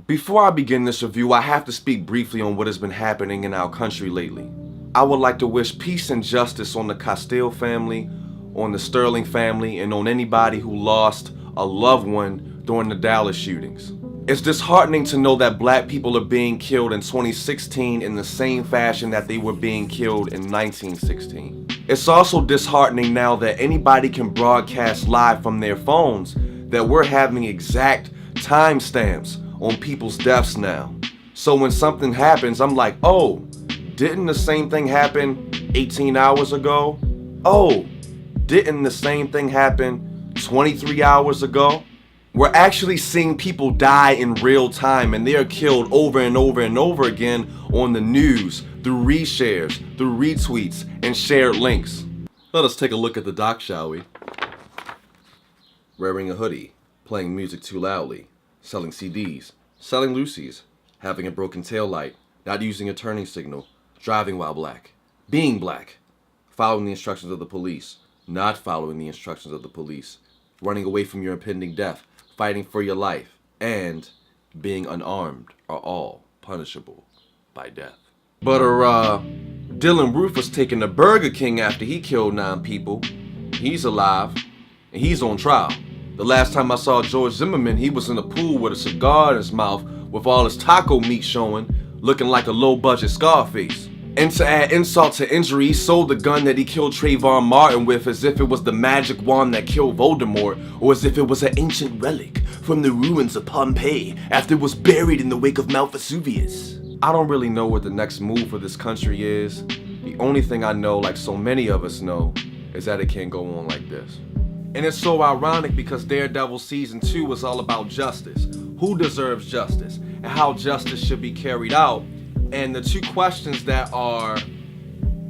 Before I begin this review, I have to speak briefly on what has been happening in our country lately. I would like to wish peace and justice on the Castile family, on the Sterling family, and on anybody who lost a loved one during the Dallas shootings. It's disheartening to know that black people are being killed in 2016 in the same fashion that they were being killed in 1916. It's also disheartening now that anybody can broadcast live from their phones that we're having exact timestamps on people's deaths now. So when something happens, I'm like, oh, didn't the same thing happen 18 hours ago? Oh, didn't the same thing happen 23 hours ago? We're actually seeing people die in real time, and they are killed over and over and over again on the news, through reshares, through retweets, and shared links. Let us take a look at the doc, shall we? Wearing a hoodie, playing music too loudly, selling CDs, selling Lucy's, having a broken taillight, not using a turning signal, driving while black, being black, following the instructions of the police, not following the instructions of the police, running away from your impending death, fighting for your life, and being unarmed are all punishable by death. But Dylan Rufus taking the Burger King after he killed 9 people. He's alive, and he's on trial. The last time I saw George Zimmerman, he was in the pool with a cigar in his mouth with all his taco meat showing, looking like a low-budget Scarface. And to add insult to injury, he sold the gun that he killed Trayvon Martin with as if it was the magic wand that killed Voldemort, or as if it was an ancient relic from the ruins of Pompeii after it was buried in the wake of Mount Vesuvius. I don't really know what the next move for this country is. The only thing I know, like so many of us know, is that it can't go on like this. And it's so ironic because Daredevil Season 2 was all about justice. Who deserves justice? And how justice should be carried out. And the two questions that are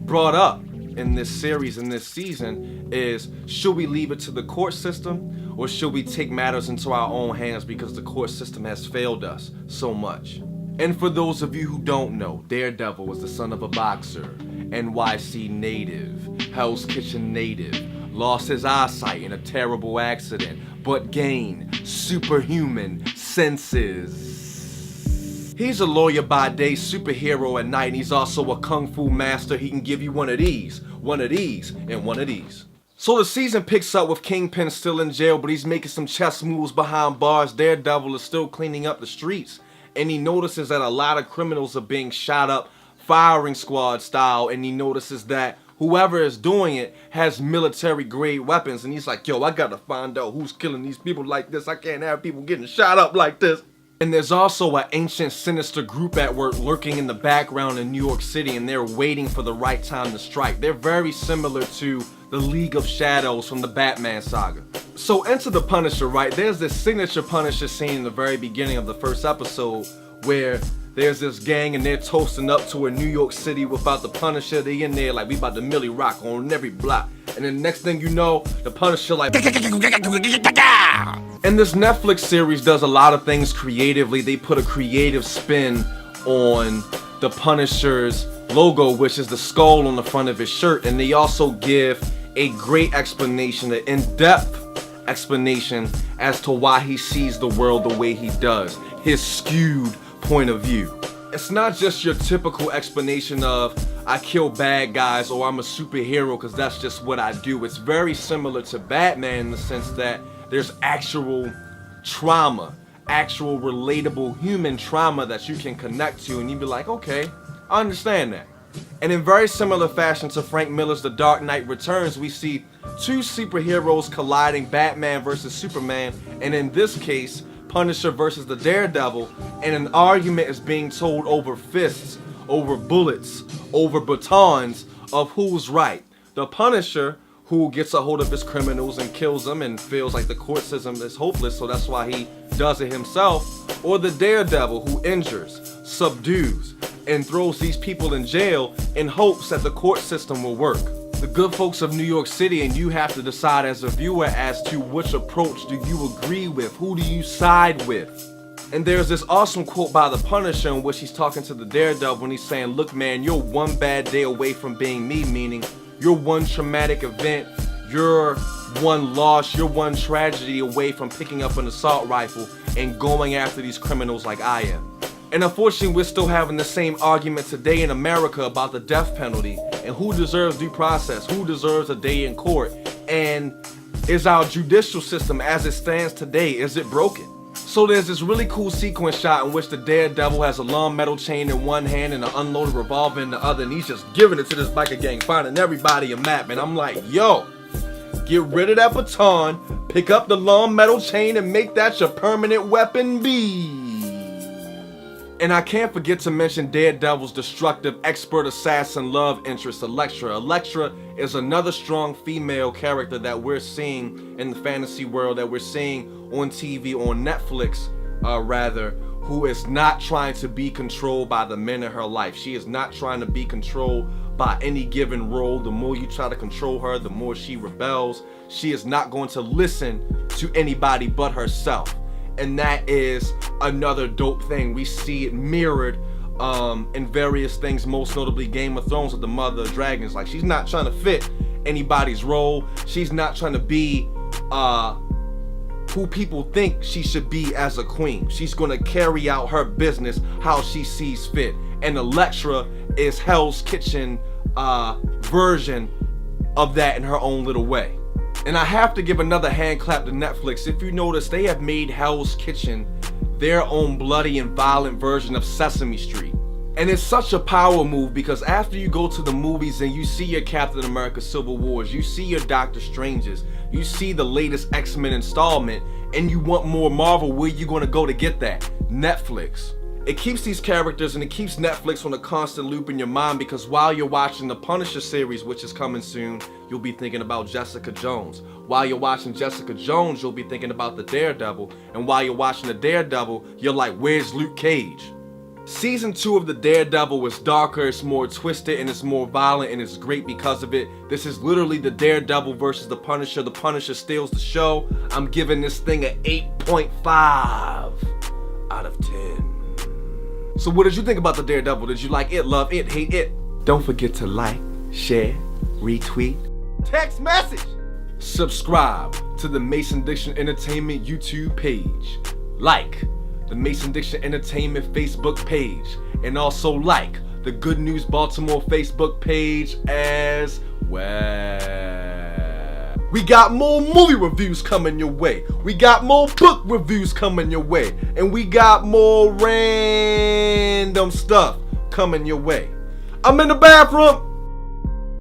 brought up in this series, in this season, is should we leave it to the court system, or should we take matters into our own hands because the court system has failed us so much? And for those of you who don't know, Daredevil was the son of a boxer, NYC native, Hell's Kitchen native, lost his eyesight in a terrible accident, but gained superhuman senses. He's a lawyer by day, superhero at night, and he's also a kung fu master. He can give you one of these, and one of these. So the season picks up with Kingpin still in jail, but he's making some chess moves behind bars. Daredevil is still cleaning up the streets, and he notices that a lot of criminals are being shot up firing squad style, and he notices that whoever is doing it has military grade weapons, and he's like, yo, I gotta find out who's killing these people like this. I can't have people getting shot up like this. And there's also an ancient sinister group at work lurking in the background in New York City, and they're waiting for the right time to strike. They're very similar to the League of Shadows from the Batman saga. So enter the Punisher, right? There's this signature Punisher scene in the very beginning of the first episode where there's this gang and they're toasting up to a New York City without the Punisher. They in there like we about to Millie Rock on every block. And then next thing you know, the Punisher like... And this Netflix series does a lot of things creatively. They put a creative spin on the Punisher's logo, which is the skull on the front of his shirt. And they also give a great explanation, an in-depth explanation as to why he sees the world the way he does. His skewed point of view. It's not just your typical explanation of I kill bad guys or I'm a superhero because that's just what I do. It's very similar to Batman in the sense that there's actual trauma, actual relatable human trauma that you can connect to, and you'd be like, okay, I understand that. And in very similar fashion to Frank Miller's The Dark Knight Returns, we see two superheroes colliding, Batman versus Superman, and in this case, Punisher versus the Daredevil, and an argument is being told over fists, over bullets, over batons of who's right. The Punisher, who gets a hold of his criminals and kills them and feels like the court system is hopeless, so that's why he does it himself, or the Daredevil, who injures, subdues, and throws these people in jail in hopes that the court system will work. The good folks of New York City, and you have to decide as a viewer as to which approach do you agree with, who do you side with. And there's this awesome quote by the Punisher in which he's talking to the Daredevil and he's saying, look man, you're one bad day away from being me, meaning you're one traumatic event, you're one loss, you're one tragedy away from picking up an assault rifle and going after these criminals like I am. And unfortunately, we're still having the same argument today in America about the death penalty and who deserves due process, who deserves a day in court, and is our judicial system as it stands today, is it broken? So there's this really cool sequence shot in which the Daredevil has a long metal chain in one hand and an unloaded revolver in the other, and he's just giving it to this biker gang, finding everybody a map. And I'm like, yo, get rid of that baton, pick up the long metal chain, and make that your permanent weapon be. And I can't forget to mention Daredevil's destructive expert assassin love interest, Elektra. Elektra is another strong female character that we're seeing in the fantasy world, that we're seeing on TV, on Netflix, who is not trying to be controlled by the men in her life. She is not trying to be controlled by any given role. The more you try to control her, the more she rebels. She is not going to listen to anybody but herself. And that is another dope thing. We see it mirrored in various things, most notably Game of Thrones with the Mother of Dragons. Like, she's not trying to fit anybody's role. She's not trying to be who people think she should be as a queen. She's gonna carry out her business how she sees fit. And Elektra is Hell's Kitchen version of that in her own little way. And I have to give another hand clap to Netflix. If you notice, they have made Hell's Kitchen their own bloody and violent version of Sesame Street. And it's such a power move, because after you go to the movies and you see your Captain America Civil Wars, you see your Doctor Stranges, you see the latest X-Men installment, and you want more Marvel, where you gonna go to get that? Netflix. It keeps these characters and it keeps Netflix on a constant loop in your mind, because while you're watching the Punisher series, which is coming soon, you'll be thinking about Jessica Jones. While you're watching Jessica Jones, you'll be thinking about the Daredevil. And while you're watching the Daredevil, you're like, where's Luke Cage? Season 2 of the Daredevil is darker, it's more twisted, and it's more violent, and it's great because of it. This is literally the Daredevil versus the Punisher. The Punisher steals the show. I'm giving this thing an 8.5 out of 10. So what did you think about the Daredevil? Did you like it, love it, hate it? Don't forget to like, share, retweet, text message, subscribe to the Mason Dixon Entertainment YouTube page, like the Mason Dixon Entertainment Facebook page, and also like the Good News Baltimore Facebook page as well. We got more movie reviews coming your way. We got more book reviews coming your way. And we got more random stuff coming your way. I'm in the bathroom.